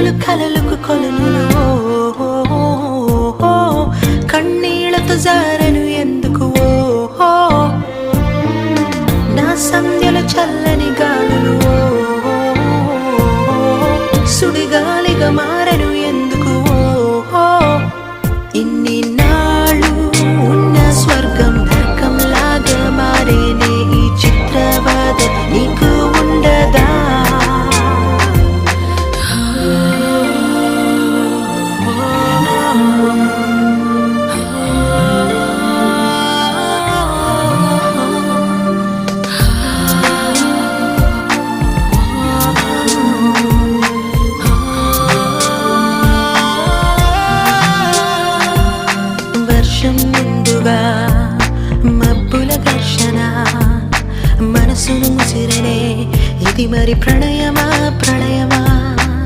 కలలు కలలకు కొలనులో కన్నీళ్లతో జారను ఎందుకు నా సంధ్యల చల్లని గాలులు సుడిగాలిగా మారను ఎందుకు ఇన్ని నాళ్ళు ఉన్న స్వర్గం నరకంలాగా మారేనే ఈ చిత్రబాధ నీకు ఉండదా ముందుగా మబ్బుల ఘర్షణ మనసును ముసిరనే ఇది మరి ప్రణయమా